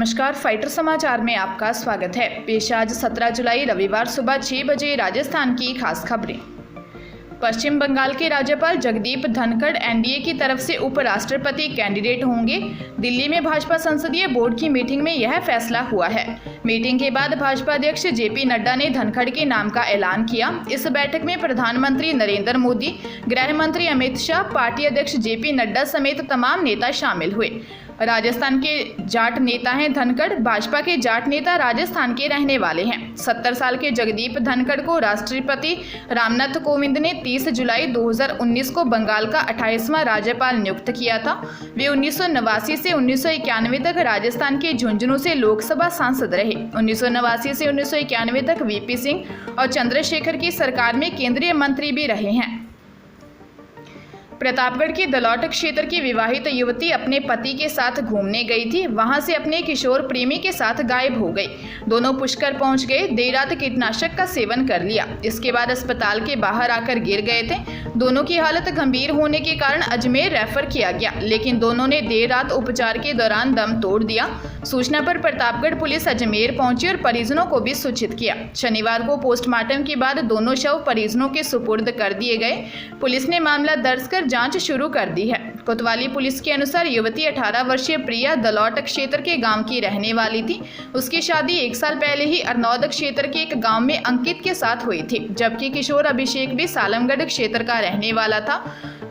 नमस्कार, फाइटर समाचार में आपका स्वागत है। पेश आज 17 जुलाई रविवार सुबह 6 बजे राजस्थान की खास खबरें। पश्चिम बंगाल के राज्यपाल जगदीप धनखड़ एनडीए की तरफ से उपराष्ट्रपति कैंडिडेट होंगे। दिल्ली में भाजपा संसदीय बोर्ड की मीटिंग में यह फैसला हुआ है। मीटिंग के बाद भाजपा अध्यक्ष जेपी नड्डा ने धनखड़ के नाम का ऐलान किया। इस बैठक में प्रधानमंत्री नरेंद्र मोदी, गृह मंत्री अमित शाह, पार्टी अध्यक्ष जेपी नड्डा समेत तमाम नेता शामिल हुए। राजस्थान के जाट नेता हैं धनखड़। भाजपा के जाट नेता राजस्थान के रहने वाले हैं। 70 साल के जगदीप धनखड़ को राष्ट्रपति रामनाथ कोविंद ने 30 जुलाई 2019 को बंगाल का 28वां राज्यपाल नियुक्त किया था। वे 1989 से 1991 तक राजस्थान के झुंझुनू से लोकसभा सांसद रहे। 1989 से 1991 तक वीपी सिंह और चंद्रशेखर की सरकार में केंद्रीय मंत्री भी रहे हैं। प्रतापगढ़ के दलौट क्षेत्र की विवाहित युवती अपने पति के साथ घूमने गई थी। वहां से अपने किशोर प्रेमी के साथ गायब हो गई। दोनों पुष्कर पहुंच गए। देर रात कीटनाशक का सेवन कर लिया। इसके बाद अस्पताल के बाहर आकर गिर गए थे। दोनों की हालत गंभीर होने के कारण अजमेर रेफर किया गया, लेकिन दोनों ने देर रात उपचार के दौरान दम तोड़ दिया। सूचना पर प्रतापगढ़ पुलिस अजमेर पहुंची और परिजनों को भी सूचित किया। शनिवार को पोस्टमार्टम के बाद दोनों शव परिजनों के सुपुर्द कर दिए गए। पुलिस ने मामला दर्ज कर जांच शुरू कर दी है। कोतवाली पुलिस के अनुसार युवती 18 वर्षीय प्रिया दलौट क्षेत्र के गांव की रहने वाली थी। उसकी शादी 1 साल पहले ही अरनौद क्षेत्र के एक गांव में अंकित के साथ हुई थी, जबकि किशोर अभिषेक भी सालमगढ़ क्षेत्र का रहने वाला था।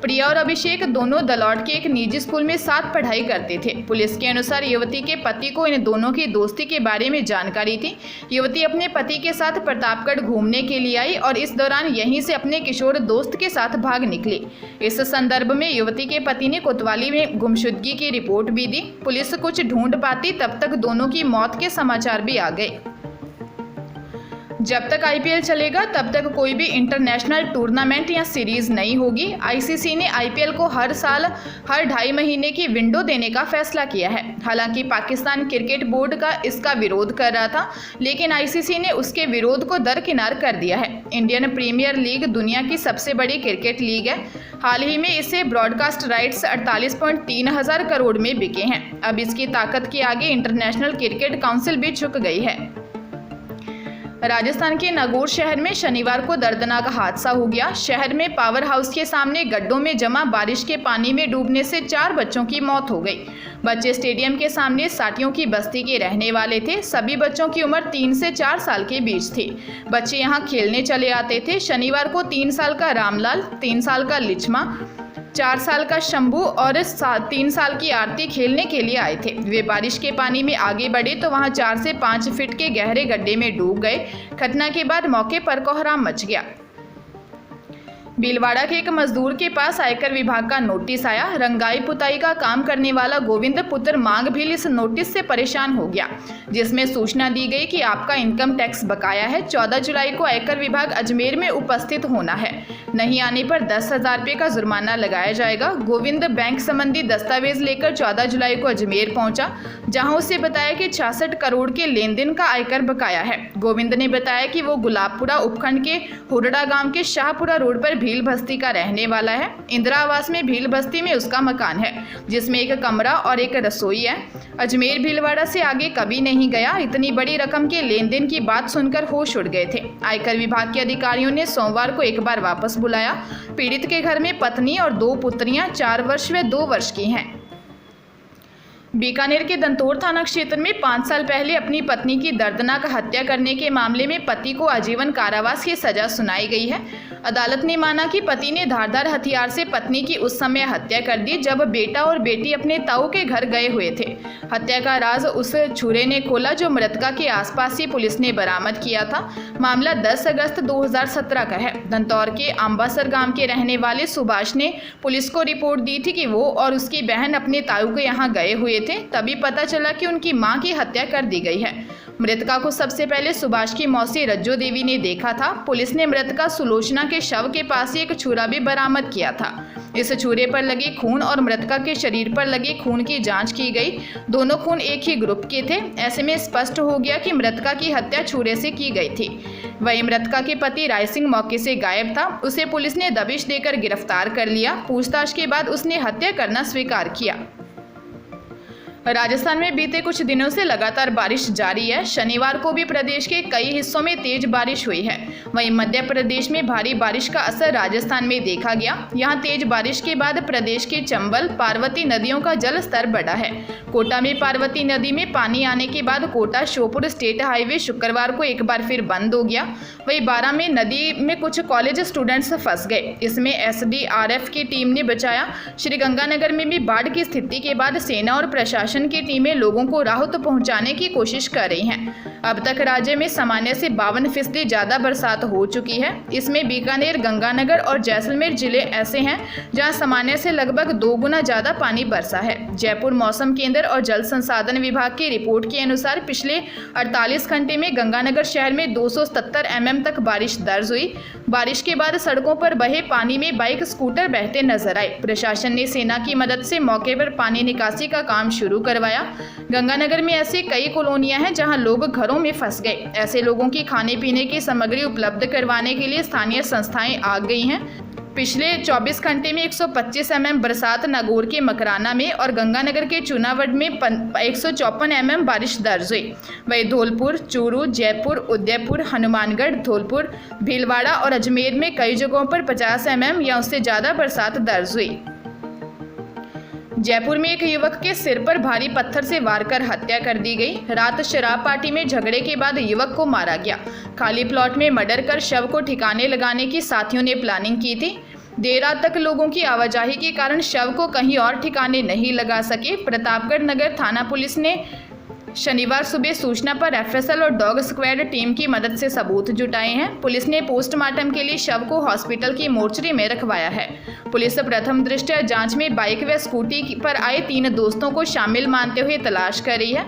प्रिया और अभिषेक दोनों दलौट के एक निजी स्कूल में साथ पढ़ाई करते थे। पुलिस के अनुसार युवती के पति को इन दोनों की दोस्ती के बारे में जानकारी थी। युवती अपने पति के साथ प्रतापगढ़ घूमने के लिए आई और इस दौरान यहीं से अपने किशोर दोस्त के साथ भाग निकली। इस संदर्भ में युवती के पति ने कोतवाली में गुमशुदगी की रिपोर्ट भी दी। पुलिस कुछ ढूंढ पाती तब तक दोनों की मौत के समाचार भी आ गए। जब तक आईपीएल चलेगा तब तक कोई भी इंटरनेशनल टूर्नामेंट या सीरीज नहीं होगी। आईसीसी ने आईपीएल को हर साल हर 2.5 महीने की विंडो देने का फैसला किया है। हालांकि पाकिस्तान क्रिकेट बोर्ड का इसका विरोध कर रहा था, लेकिन आईसीसी ने उसके विरोध को दरकिनार कर दिया है। इंडियन प्रीमियर लीग दुनिया की सबसे बड़ी क्रिकेट लीग है। हाल ही में इसे ब्रॉडकास्ट राइट्स 48.3 हजार करोड़ में बिके हैं। अब इसकी ताकत के आगे इंटरनेशनल क्रिकेट काउंसिल भी झुक गई है। राजस्थान के नागौर शहर में शनिवार को दर्दनाक हादसा हो गया। शहर में पावर हाउस के सामने गड्ढों में जमा बारिश के पानी में डूबने से 4 बच्चों की मौत हो गई। बच्चे स्टेडियम के सामने साटियों की बस्ती के रहने वाले थे। सभी बच्चों की उम्र 3 से 4 साल के बीच थी। बच्चे यहां खेलने चले आते थे। शनिवार को 3 साल का रामलाल, 3 साल का लिचमा, 4 साल का शंभू और 3 साल की आरती खेलने के लिए आए थे। वे बारिश के पानी में आगे बढ़े तो वहां 4 से 5 फीट के गहरे गड्ढे में डूब गए। घटना के बाद मौके पर कोहराम मच गया। भीलवाड़ा के एक मजदूर के पास आयकर विभाग का नोटिस आया। रंगाई पुताई का काम करने वाला गोविंद पुत्र मांग भील इस नोटिस से परेशान हो गया, जिसमें सूचना दी गई कि आपका इनकम टैक्स बकाया है। 14 जुलाई को आयकर विभाग अजमेर में उपस्थित होना है। नहीं आने पर 10,000 रुपये का जुर्माना लगाया जाएगा। गोविंद बैंक संबंधी दस्तावेज लेकर 14 जुलाई को अजमेर पहुंचा, जहां उसे बताया कि 66 करोड़ के लेन देन का आयकर बकाया है। गोविंद ने बताया कि वो गुलाबपुरा उपखंड के हुरड़ा गांव के शाहपुरा रोड पर भील बस्ती का रहने वाला है। इंदिरा आवास में भील बस्ती में उसका मकान है, जिसमें एक कमरा और एक रसोई है। अजमेर भीलवाड़ा से आगे कभी नहीं गया। इतनी बड़ी रकम के लेन देन की बात सुनकर होश उड़ गए थे। आयकर विभाग के अधिकारियों ने सोमवार को एक बार वापस बुलाया। पीड़ित के घर में पत्नी और 2 पुत्रियां 4 वर्ष व 2 वर्ष की हैं। बीकानेर के दंतोर थाना क्षेत्र में 5 साल पहले अपनी पत्नी की दर्दनाक हत्या करने के मामले में पति को आजीवन कारावास की सजा सुनाई गई है। अदालत ने माना कि पति ने धारदार हथियार से पत्नी की उस समय हत्या कर दी जब बेटा और बेटी अपने ताऊ के घर गए हुए थे। हत्या का राज उस छुरे ने खोला जो मृतका के आसपास ही पुलिस ने बरामद किया था। मामला 10 अगस्त 2017 का है। दंतौर के अंबासर गांव के रहने वाले सुभाष ने पुलिस को रिपोर्ट दी थी कि वो और उसकी बहन अपने ताऊ के यहाँ गए हुए थे। तभी पता चला कि उनकी मां की हत्या कर दी गई है। मृतका को सबसे पहले सुभाष की मौसी रज्जो देवी ने देखा था। पुलिस ने मृतका सुलोचना के शव के पास ही एक छुरा भी बरामद किया था। इस छुरे पर लगे खून और मृतका के शरीर पर लगे खून की जांच की गई। दोनों खून एक ही ग्रुप के थे। ऐसे में स्पष्ट हो गया कि मृतका की हत्या छुरे से की गई थी। वहीं मृतका के पति राय सिंह मौके से गायब था। उसे पुलिस ने दबिश देकर गिरफ्तार कर लिया। पूछताछ के बाद उसने हत्या करना स्वीकार किया। राजस्थान में बीते कुछ दिनों से लगातार बारिश जारी है। शनिवार को भी प्रदेश के कई हिस्सों में तेज बारिश हुई है। वहीं मध्य प्रदेश में भारी बारिश का असर राजस्थान में देखा गया। यहां तेज बारिश के बाद प्रदेश के चंबल, पार्वती नदियों का जल स्तर बढ़ा है। कोटा में पार्वती नदी में पानी आने के बाद कोटा श्योपुर स्टेट हाईवे शुक्रवार को एक बार फिर बंद हो गया। वहीं बारां में नदी में कुछ कॉलेज स्टूडेंट्स फंस गए। इसमें SDRF की टीम ने बचाया। श्रीगंगानगर में भी बाढ़ की स्थिति के बाद सेना और प्रशासन की टीमें लोगों को राहत पहुंचाने की कोशिश कर रही हैं। अब तक राज्य में सामान्य से 52% ज्यादा बरसात हो चुकी है। इसमें बीकानेर, गंगानगर और जैसलमेर जिले ऐसे हैं जहां सामान्य से लगभग 2 गुना ज्यादा पानी बरसा है। जयपुर मौसम केंद्र और जल संसाधन विभाग की रिपोर्ट के अनुसार पिछले 48 घंटे में गंगानगर शहर में 277 mm तक बारिश दर्ज हुई। बारिश के बाद सड़कों पर बहे पानी में बाइक, स्कूटर बहते नजर आए। प्रशासन ने सेना की मदद से मौके पर पानी निकासी का काम शुरू करवाया। गंगानगर में ऐसी कई कॉलोनियां हैं जहां लोग घरों में फंस गए। ऐसे लोगों की खाने पीने की सामग्री उपलब्ध करवाने के लिए स्थानीय संस्थाएं आ गई हैं। पिछले 24 घंटे में 125 mm बरसात नागौर के मकराना में और गंगानगर के चुनावड़ में 154 mm बारिश दर्ज हुई। वहीं धौलपुर, चूरू, जयपुर, उदयपुर, हनुमानगढ़, धौलपुर, भीलवाड़ा और अजमेर में कई जगहों पर 50 mm या उससे ज्यादा बरसात दर्ज हुई। जयपुर में एक युवक के सिर पर भारी पत्थर से वार कर हत्या कर दी गई। रात शराब पार्टी में झगड़े के बाद युवक को मारा गया। खाली प्लॉट में मर्डर कर शव को ठिकाने लगाने की साथियों ने प्लानिंग की थी। देर रात तक लोगों की आवाजाही के कारण शव को कहीं और ठिकाने नहीं लगा सके। प्रतापगढ़ नगर थाना पुलिस ने शनिवार सुबह सूचना पर FSL और डॉग स्क्वाड टीम की मदद से सबूत जुटाए हैं। पुलिस ने पोस्टमार्टम के लिए शव को हॉस्पिटल की मोर्चरी में रखवाया है। पुलिस प्रथम दृष्टया जांच में बाइक व स्कूटी पर आए 3 दोस्तों को शामिल मानते हुए तलाश कर रही है।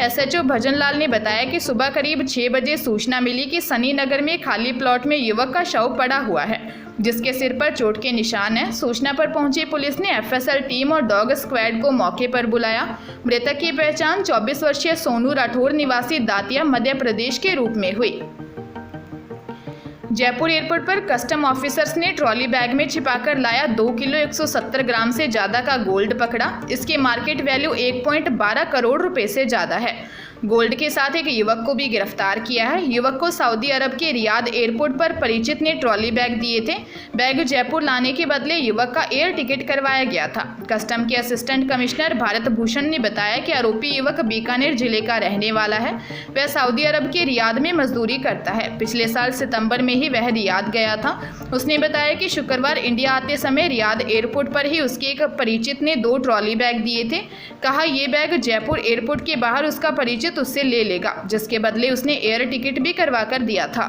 SHO भजन लाल ने बताया कि सुबह करीब 6 बजे सूचना मिली कि सनी नगर में खाली प्लॉट में युवक का शव पड़ा हुआ है, जिसके सिर पर चोट के निशान हैं। सूचना पर पहुंची पुलिस ने FSL टीम और डॉग स्क्वाड को मौके पर बुलाया। मृतक की पहचान 24 वर्षीय सोनू राठौर निवासी दातिया, मध्य प्रदेश के रूप में हुई। जयपुर एयरपोर्ट पर कस्टम ऑफिसर्स ने ट्रॉली बैग में छिपाकर लाया 2 किलो 170 ग्राम से ज्यादा का गोल्ड पकड़ा। इसकी मार्केट वैल्यू 1.12 करोड़ रुपए से ज्यादा है। गोल्ड के साथ एक युवक को भी गिरफ्तार किया है। युवक को सऊदी अरब के रियाद एयरपोर्ट पर परिचित ने ट्रॉली बैग दिए थे। बैग जयपुर लाने के बदले युवक का एयर टिकट करवाया गया था। कस्टम के असिस्टेंट कमिश्नर भारत भूषण ने बताया कि आरोपी युवक बीकानेर जिले का रहने वाला है। वह सऊदी अरब के रियाद में मजदूरी करता है। पिछले साल सितंबर में ही वह रियाद गया था। उसने बताया कि शुक्रवार इंडिया आते समय रियाद एयरपोर्ट पर ही उसके एक परिचित ने 2 ट्रॉली बैग दिए थे। कहा ये बैग जयपुर एयरपोर्ट के बाहर उसका परिचित उससे ले लेगा, जिसके बदले उसने एयर टिकट भी करवा कर दिया था।